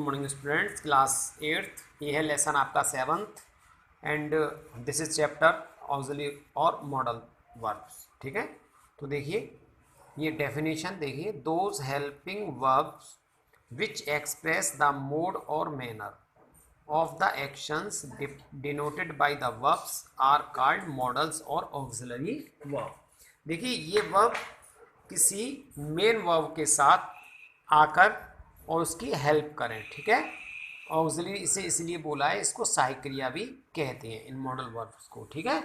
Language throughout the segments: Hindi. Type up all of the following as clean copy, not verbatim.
Morning students, class 8th। ये है लेसन आपका 7th and this is chapter auxiliary और मॉडल वर्ब्स। ठीक है, तो देखिए ये डेफिनेशन देखिए, those helping verbs which express the mode और manner of the actions denoted by the verbs are called modals और ऑक्सिलरी वर्ब। देखिए ये वर्ब किसी मेन वर्ब के साथ आकर और उसकी हेल्प करें। ठीक है, ऑक्सिलरी इसे इसलिए बोला है, इसको सहायक क्रिया भी कहते हैं इन मॉडल वर्ब्स को। ठीक है,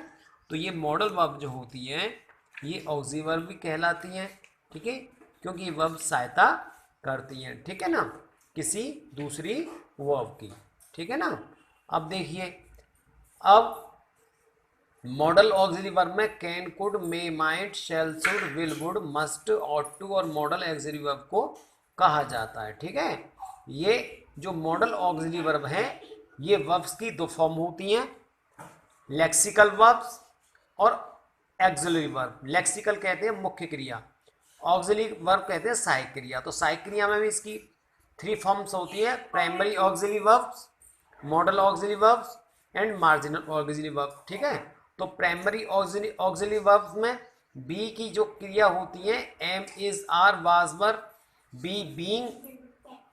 तो ये मॉडल वर्ब जो होती हैं ये ऑक्सिलरी वर्ब भी कहलाती हैं। ठीक है, क्योंकि ये वर्ब सहायता करती हैं, ठीक है ना, किसी दूसरी वर्ब की। ठीक है ना, अब देखिए, अब मॉडल ऑक्सिलरी वर्ब में can, could, may, might, shall, should, will, would, must, ought to और मॉडल ऑक्सिलरी वर्ब को कहा जाता है। ठीक है, ये जो मॉडल ऑक्सिलरी वर्ब है ये वर्ब्स की दो फॉर्म होती हैं, लेक्सिकल वर्ब्स और ऑक्सिलरी वर्ब। लेक्सिकल कहते हैं मुख्य क्रिया, ऑक्सिलरी वर्ब कहते हैं सहायक क्रिया। तो सहायक क्रिया में भी इसकी 3 फॉर्म्स होती है, primary auxiliary verbs, modal auxiliary verbs and marginal auxiliary verb. ठीक है, तो प्राइमरी ऑक्सिलरी वर्ब्स में बी की जो क्रिया होती है, am, is, are, was, were, be, being,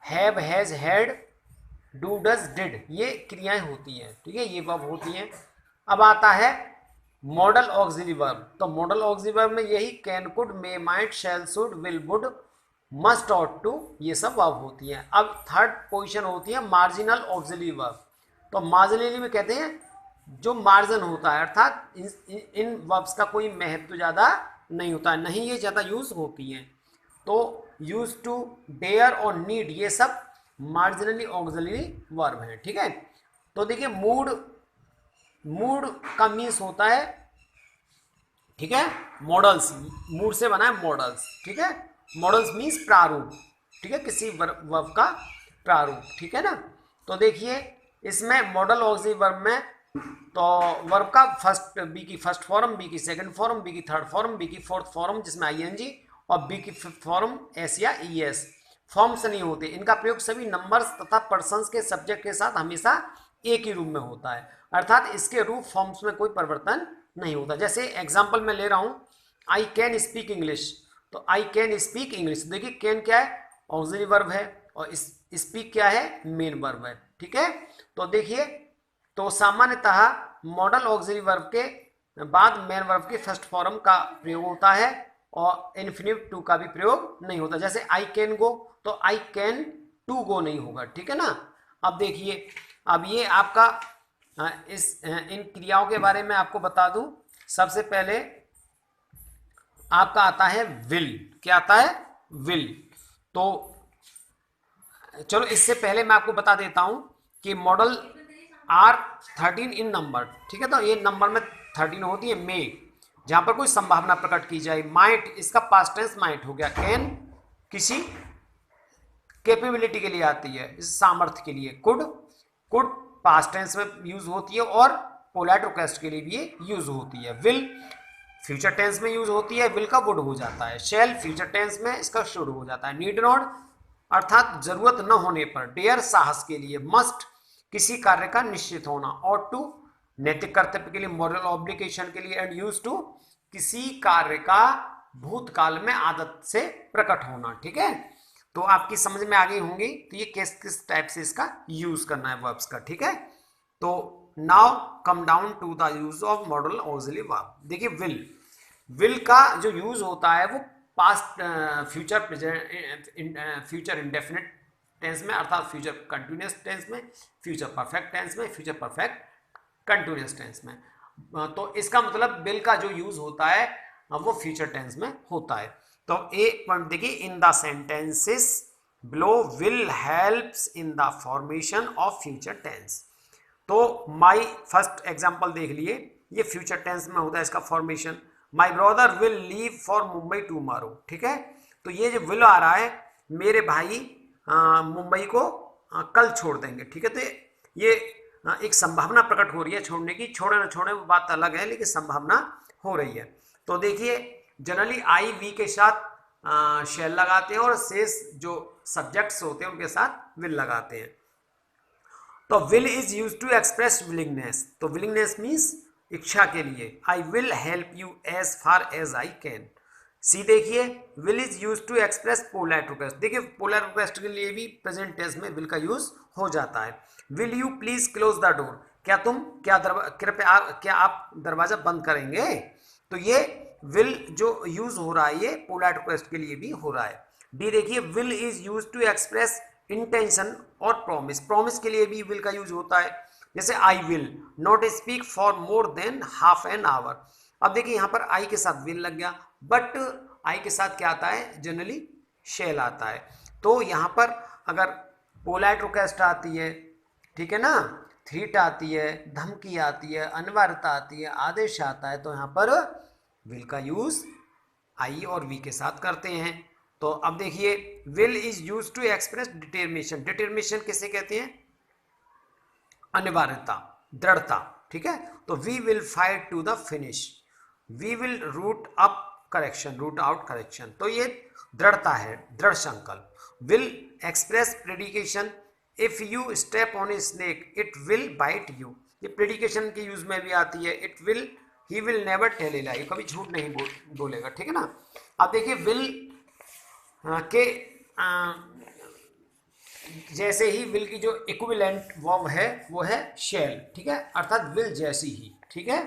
have, has, had, do, does, did, ये क्रियाएं होती हैं। ठीक है, ये वर्ब होती हैं। अब आता है मॉडल ऑक्सिलरी वर्ब। तो मॉडल ऑक्सिलरी वर्ब में यही can, could, may, might, shall, should, will, would, must, ought to, ये सब वर्ब होती हैं। अब थर्ड पोजीशन होती है मार्जिनल ऑक्सिलरी वर्ब। तो मार्जिनली में कहते हैं जो मार्जिन होता है, अर्थात इन वर्ब्स का कोई महत्व ज़्यादा नहीं होता है, नहीं ये ज़्यादा यूज होती हैं। तो यूज टू, डेयर और नीड, ये सब मार्जिनली ऑक्सिलरी वर्ब हैं। ठीक है, तो देखिए मूड, मूड का मीन्स होता है, ठीक है, मॉडल्स, मूड से बना है मॉडल्स। ठीक है, मॉडल्स मीन्स प्रारूप। ठीक है, किसी वर्ब का प्रारूप। ठीक है ना, तो देखिए इसमें मॉडल ऑक्सिलरी वर्ब में तो वर्ब का फर्स्ट, बी की फर्स्ट फॉर्म, बी की सेकंड फॉर्म, बी की थर्ड फॉर्म, बी की फोर्थ फॉर्म जिसमें आईएनजी, और बी की फिफ्थ फॉर्म एस या ईएस फॉर्म्स नहीं होते। इनका प्रयोग सभी नंबर्स तथा पर्सन्स के सब्जेक्ट के साथ हमेशा एक ही रूप में होता है, अर्थात इसके रूप फॉर्म्स में कोई परिवर्तन नहीं होता। जैसे एग्जाम्पल मैं ले रहा हूं, आई कैन स्पीक इंग्लिश, तो आई कैन स्पीक इंग्लिश। देखिए कैन क्या है, ऑक्सिलरी वर्ब है, और स्पीक क्या है, मेन वर्ब है। ठीक है, तो देखिए, तो सामान्यतः मॉडल ऑक्सिलरी वर्ब के बाद मेन वर्ब के फर्स्ट फॉर्म का प्रयोग होता है और इन्फिनिटिव टू का भी प्रयोग नहीं होता। जैसे आई कैन गो, तो आई कैन टू गो नहीं होगा। ठीक है ना, अब देखिए, अब ये आपका इन क्रियाओं के बारे में आपको बता दूं। सबसे पहले आपका आता है विल। क्या आता है, विल। तो चलो इससे पहले मैं आपको बता देता हूं कि मॉडल आर 13 इन नंबर। ठीक है, तो ये नंबर में 13 होती है। मे, जहां पर कोई संभावना प्रकट की जाए। माइट, इसका पास्ट टेंस माइट हो गया। कैन किसी कैपेबिलिटी के लिए आती है, इस सामर्थ्य के लिए। कुड, कुड पास्ट टेंस में यूज होती है और पोलाइट रिक्वेस्ट के लिए भी यूज होती है। विल फ्यूचर टेंस में यूज होती है, विल का वुड हो जाता है। शैल फ्यूचर टेंस में इसका शुड हो जाता है। नीड नॉट अर्थात जरूरत न होने पर। डेयर साहस के लिए। मस्ट किसी कार्य का निश्चित होना। ऑट टू नैतिक कर्तव्य के लिए, मॉरल ऑब्लिगेशन के लिए। एंड यूज टू किसी कार्य का भूतकाल में आदत से प्रकट होना। ठीक है, तो आपकी समझ में आ गई होंगी तो ये किस किस टाइप से इसका यूज करना है वर्ब्स का। ठीक है, तो now come down to the use of modal auxiliary verb. देखिए विल, विल का जो यूज होता है वो past, future, present, future indefinite tense में, अर्थात फ्यूचर कंटिन्यूअस टेंस में, फ्यूचर परफेक्ट टेंस में, फ्यूचर परफेक्ट कंटिन्यूअस टेंस में। तो इसका मतलब विल का जो यूज होता है वो फ्यूचर टेंस में होता है। तो ए पॉइंट देखिए, in the sentences below will helps in the formation of future tense. तो माई फर्स्ट एग्जांपल देख लिए, ये फ्यूचर टेंस में होता है इसका formation. My brother will leave for Mumbai tomorrow. ठीक है, तो ये जो विल आ रहा है, मेरे भाई मुंबई को कल छोड़ देंगे। ठीक है, तो ये एक संभावना प्रकट हो रही है छोड़ने की। छोड़े ना छोड़े वो बात अलग है, लेकिन संभावना हो रही है। तो देखिए जनरली आई वी के साथ शेल लगाते हैं और शेष जो सब्जेक्ट्स होते हैं उनके साथ विल लगाते हैं। तो will is use to express willingness, तो विलिंगनेस मीन्स इच्छा के लिए। I will help you as far as I can. See देखिए, will is use to express polite request. देखिए पोलाइट रिक्वेस्ट के लिए भी प्रेजेंट टेंस में विल का यूज हो जाता है। Will you please close the door, क्या तुम कृपया क्या आप दरवाजा बंद करेंगे। तो ये विल जो यूज हो रहा है ये पोलाइट रिक्वेस्ट के लिए भी हो रहा है। डी देखिए, will is use to express intention और प्रॉमिस, प्रॉमिस के लिए भी विल का यूज होता है। जैसे I will not speak for more than half an hour. अब देखिए यहाँ पर आई के साथ विल लग गया, बट आई के साथ क्या आता है, जनरली शेल आता है। तो यहाँ पर अगर पोलाइट रिक्वेस्ट आती है, ठीक है ना, थ्रीट आती है, धमकी आती है, अनिवार्यता आती है, आदेश आता है, तो यहाँ पर विल का यूज आई और वी के साथ करते हैं। तो अब देखिए, will is use to express determination. Determination किसे कहते हैं, अनिवार्यता, दृढ़ता, ठीक है। तो we will fight to the finish, we will root up correction, root out correction. तो ये दृढ़ता है, दृढ़ संकल्प। Will express prediction, if you step on a snake it will bite you. ये प्रेडिकेशन के यूज में भी आती है। It will, he will never tell a lie, कभी झूठ नहीं बोलेगा, ठीक है ना। अब देखिए विल के जैसे ही विल की जो इक्विवेलेंट वर्ब है वो है शेल, ठीक है, अर्थात विल जैसी ही, ठीक है।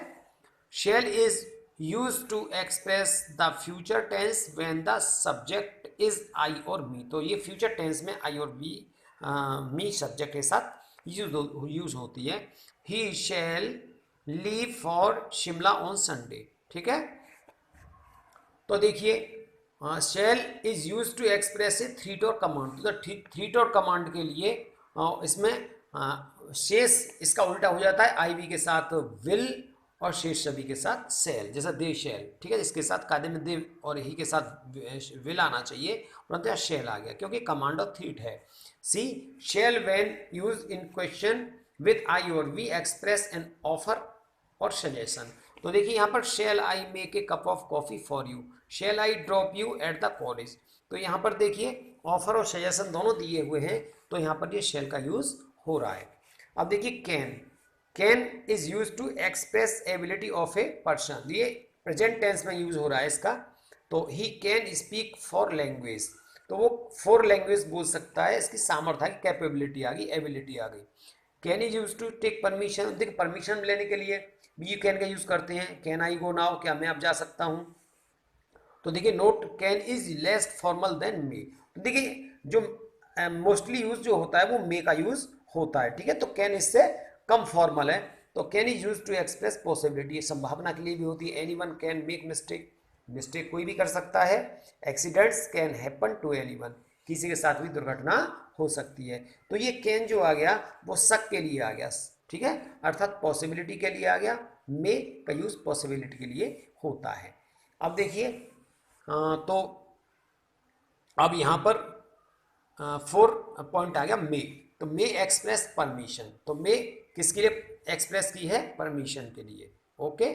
Shall is use to express the future tense when the subject is I और मी। तो ये फ्यूचर टेंस में आई और मी सब्जेक्ट के साथ यूज होती है। He shall leave for Shimla on Sunday, ठीक है। तो देखिए shall is use to express a threat और कमांड। तो थ्रीट और कमांड के लिए इसमें शेष इसका उल्टा हो जाता है, आई वी के साथ विल और शेष सभी के साथ सेल, जैसा दे शेल, ठीक है। इसके साथ कायदे में दे और ही के साथ विल आना चाहिए, परंतु यहाँ शेल आ गया क्योंकि कमांड और थ्रीट है। See shall when use in question with I और वी एक्सप्रेस एन ऑफर और सजेशन। तो देखिए यहाँ पर shall I make a cup of coffee for you, shall I drop you at the college. तो यहाँ पर देखिए ऑफर और सजेशन दोनों दिए हुए हैं, तो यहाँ पर ये शेल का यूज हो रहा है। अब देखिए can, can is use to express ability of a person. ये प्रेजेंट टेंस में यूज हो रहा है इसका। तो he can speak four language, तो वो फॉर लैंग्वेज बोल सकता है, इसकी सामर्थ्य आ गई, कैपेबिलिटी आ गई, एबिलिटी आ गई। Can is use to take permission, देखिए परमिशन लेने के लिए भी कैन का यूज करते हैं। कैन आई गो नाउ, क्या मैं अब जा सकता हूँ। तो देखिए note can is less formal than may. तो देखिए जो मोस्टली यूज जो होता है वो मे का यूज होता है, ठीक है। तो कैन इससे कम फॉर्मल है। तो can is use to express possibility, संभावना के लिए भी होती है। Anyone can make mistake, mistake कोई भी कर सकता है। Accidents can happen to anyone, किसी के साथ भी दुर्घटना हो सकती है। तो ये कैन जो आ गया वो शक के लिए आ गया, ठीक है, अर्थात पॉसिबिलिटी के लिए आ गया। मे का यूज पॉसिबिलिटी के लिए होता है। अब देखिए तो अब यहाँ पर 4 पॉइंट आ गया मे। तो मे एक्सप्रेस परमिशन, तो मे किसके लिए एक्सप्रेस की है, परमिशन के लिए, ओके।